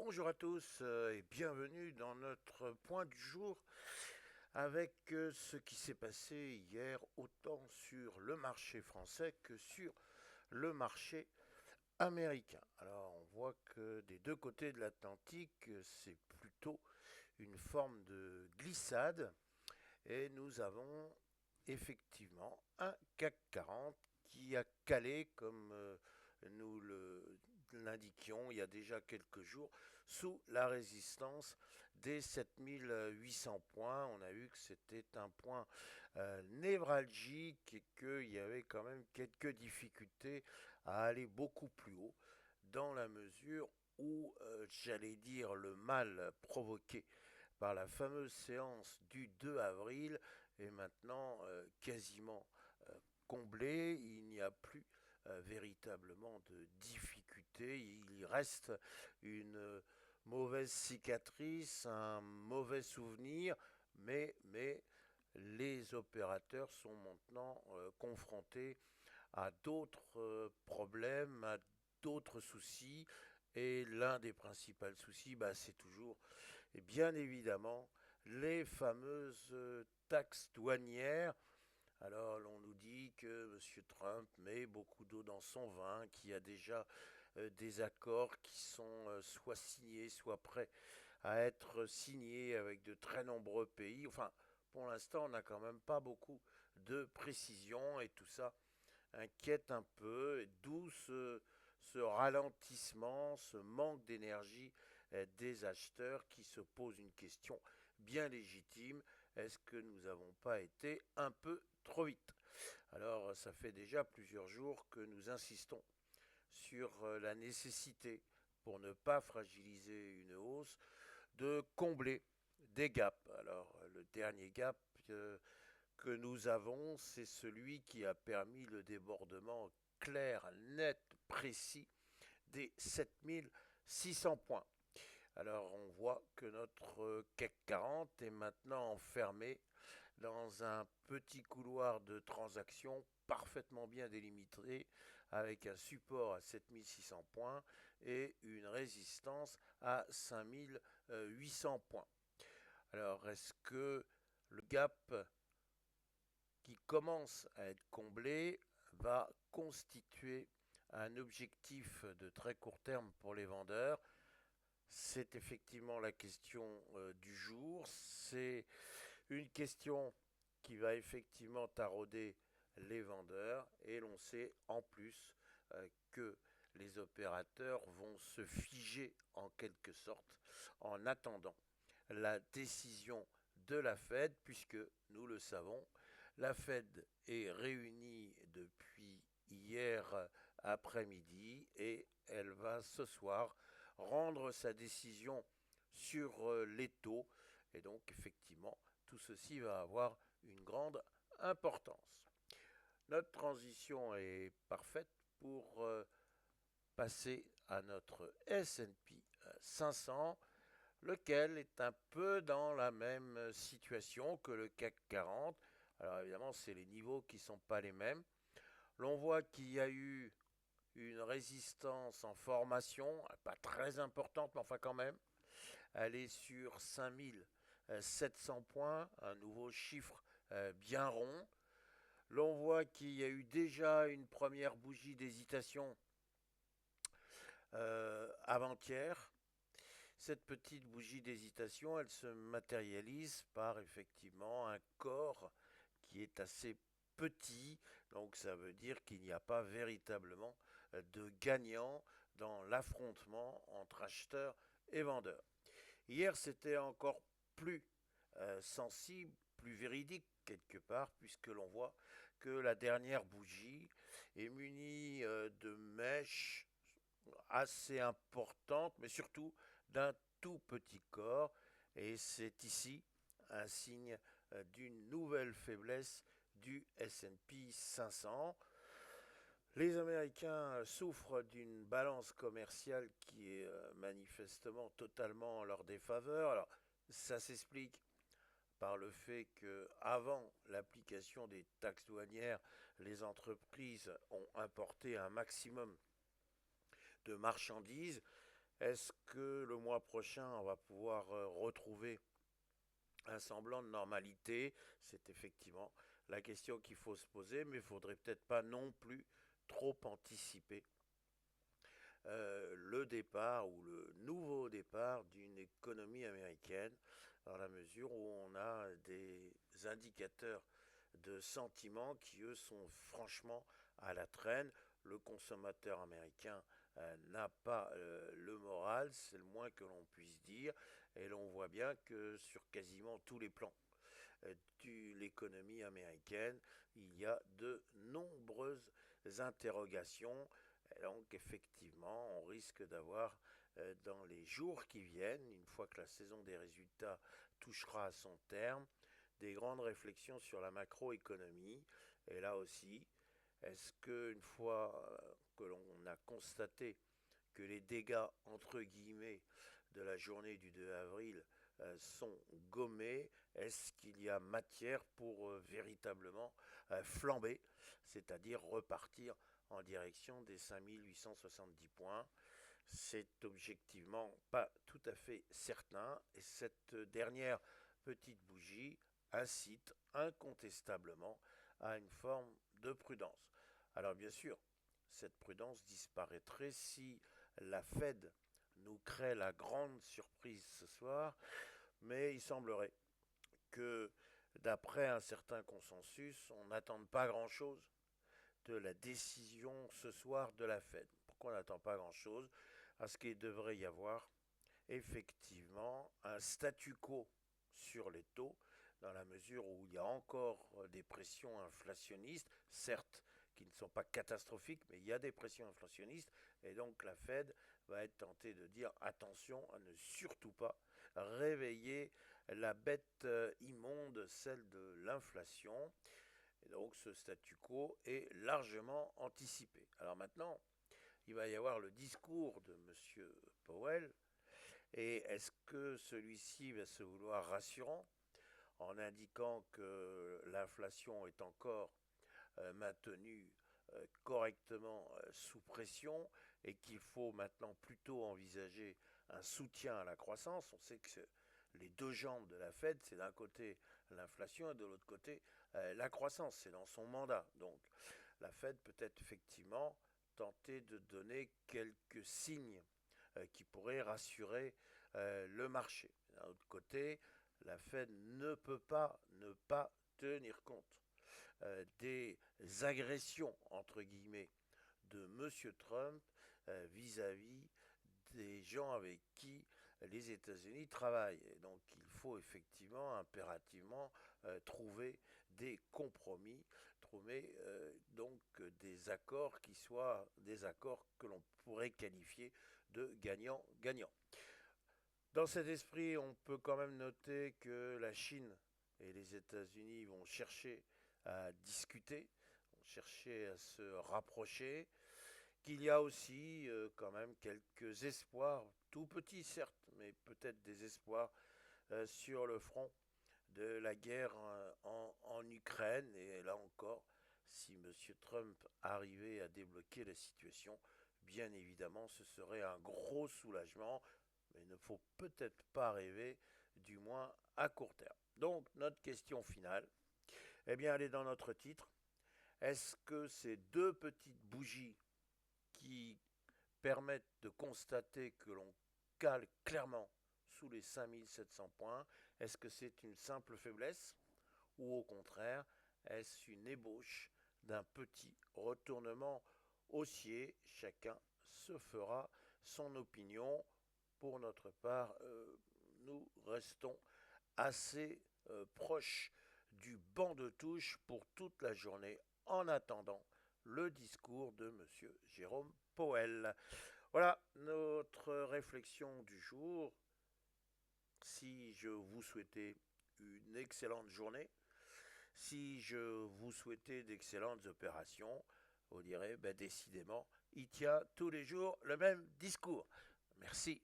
Bonjour à tous et bienvenue dans notre point du jour avec ce qui s'est passé hier autant sur le marché français que sur le marché américain. Alors on voit que des deux côtés de l'Atlantique c'est plutôt une forme de glissade et nous avons effectivement un CAC 40 qui a calé comme nous l'indiquions il y a déjà quelques jours sous la résistance des 7800 points. On a vu que c'était un point névralgique et qu'il y avait quand même quelques difficultés à aller beaucoup plus haut dans la mesure où, j'allais dire, le mal provoqué par la fameuse séance du 2 avril est maintenant quasiment comblé. Il n'y a plus véritablement de difficultés. Il reste une mauvaise cicatrice, un mauvais souvenir, mais les opérateurs sont maintenant confrontés à d'autres problèmes, à d'autres soucis. Et l'un des principaux soucis, c'est toujours, et bien évidemment, les fameuses taxes douanières. Alors, on nous dit que M. Trump met beaucoup d'eau dans son vin, qu'il y a déjà des accords qui sont soit signés, soit prêts à être signés avec de très nombreux pays. Enfin, pour l'instant, on n'a quand même pas beaucoup de précisions et tout ça inquiète un peu, d'où ce ralentissement, ce manque d'énergie des acheteurs qui se posent une question bien légitime. Est-ce que nous n'avons pas été un peu trop vite? Alors, ça fait déjà plusieurs jours que nous insistons sur la nécessité, pour ne pas fragiliser une hausse, de combler des gaps. Alors, le dernier gap que nous avons, c'est celui qui a permis le débordement clair, net, précis des 7600 points. Alors on voit que notre CAC 40 est maintenant enfermé dans un petit couloir de transactions parfaitement bien délimité avec un support à 7600 points et une résistance à 5800 points. Alors est-ce que le gap qui commence à être comblé va constituer un objectif de très court terme pour les vendeurs? C'est effectivement la question du jour. C'est une question qui va effectivement tarauder les vendeurs et l'on sait en plus que les opérateurs vont se figer en quelque sorte en attendant la décision de la Fed puisque nous le savons, la Fed est réunie depuis hier après-midi et elle va ce soir rendre sa décision sur les taux. Et donc effectivement, tout ceci va avoir une grande importance. Notre transition est parfaite pour passer à notre S&P 500, lequel est un peu dans la même situation que le CAC 40. Alors évidemment, c'est les niveaux qui ne sont pas les mêmes. L'on voit qu'il y a eu une résistance en formation, pas très importante, mais enfin quand même. Elle est sur 5700 points, un nouveau chiffre bien rond. L'on voit qu'il y a eu déjà une première bougie d'hésitation avant-hier. Cette petite bougie d'hésitation, elle se matérialise par effectivement un corps qui est assez petit, donc ça veut dire qu'il n'y a pas véritablement de gagnant dans l'affrontement entre acheteurs et vendeurs. Hier, c'était encore plus sensible, plus véridique quelque part, puisque l'on voit que la dernière bougie est munie de mèches assez importantes, mais surtout d'un tout petit corps, et c'est ici un signe d'une nouvelle faiblesse du S&P 500. Les Américains souffrent d'une balance commerciale qui est manifestement totalement en leur défaveur. Alors, ça s'explique par le fait que, avant l'application des taxes douanières, les entreprises ont importé un maximum de marchandises, Est-ce que le mois prochain, on va pouvoir retrouver un semblant de normalité? C'est effectivement la question qu'il faut se poser, mais il ne faudrait peut-être pas non plus trop anticiper le départ ou le nouveau départ d'une économie américaine, dans la mesure où on a des indicateurs de sentiments qui, eux, sont franchement à la traîne. Le consommateur américain n'a pas le moral, c'est le moins que l'on puisse dire, et l'on voit bien que sur quasiment tous les plans de l'économie américaine, il y a de nombreuses interrogations. Et donc effectivement, on risque d'avoir dans les jours qui viennent, une fois que la saison des résultats touchera à son terme, des grandes réflexions sur la macroéconomie. Et là aussi, est-ce qu'une fois que l'on a constaté que les dégâts, entre guillemets, de la journée du 2 avril sont gommés, est-ce qu'il y a matière pour véritablement flamber, c'est-à-dire repartir en direction des 5870 points? C'est objectivement pas tout à fait certain, et cette dernière petite bougie incite incontestablement à une forme de prudence. Alors bien sûr, cette prudence disparaîtrait si la Fed nous crée la grande surprise ce soir, mais il semblerait que, d'après un certain consensus, on n'attende pas grand-chose de la décision ce soir de la Fed. Pourquoi on n'attend pas grand-chose? Parce qu'il devrait y avoir effectivement un statu quo sur les taux, dans la mesure où il y a encore des pressions inflationnistes, certes qui ne sont pas catastrophiques, mais il y a des pressions inflationnistes, et donc la Fed va être tentée de dire attention à ne surtout pas réveiller la bête immonde, celle de l'inflation. Et donc ce statu quo est largement anticipé. Alors maintenant, il va y avoir le discours de M. Powell, et est-ce que celui-ci va se vouloir rassurant en indiquant que l'inflation est encore maintenue correctement sous pression et qu'il faut maintenant plutôt envisager un soutien à la croissance? On sait que les deux jambes de la Fed, c'est d'un côté l'inflation et de l'autre côté la croissance. C'est dans son mandat. Donc la Fed peut être effectivement tenter de donner quelques signes qui pourraient rassurer le marché. D'un autre côté, la Fed ne peut pas ne pas tenir compte des agressions, entre guillemets, de M. Trump vis-à-vis des gens avec qui les États-Unis travaillent. Et donc il faut effectivement, impérativement, trouver des compromis, trouver donc des accords qui soient des accords que l'on pourrait qualifier de gagnant-gagnant. Dans cet esprit, on peut quand même noter que la Chine et les États-Unis vont chercher à discuter, vont chercher à se rapprocher, qu'il y a aussi quand même quelques espoirs, tout petits certes, mais peut-être des espoirs sur le front de la guerre en Ukraine. Et là encore, si M. Trump arrivait à débloquer la situation, bien évidemment, ce serait un gros soulagement, mais il ne faut peut-être pas rêver, du moins à court terme. Donc, notre question finale, eh bien, elle est dans notre titre. Est-ce que ces deux petites bougies qui permettent de constater que l'on cale clairement sous les 5700 points, est-ce que c'est une simple faiblesse ou au contraire, est-ce une ébauche d'un petit retournement haussier? Chacun se fera son opinion. Pour notre part, nous restons assez proches du banc de touche pour toute la journée en attendant le discours de M. Jérôme Powell. Voilà notre réflexion du jour. Si je vous souhaitais une excellente journée, si je vous souhaitais d'excellentes opérations, vous direz, ben décidément, il tient tous les jours le même discours. Merci.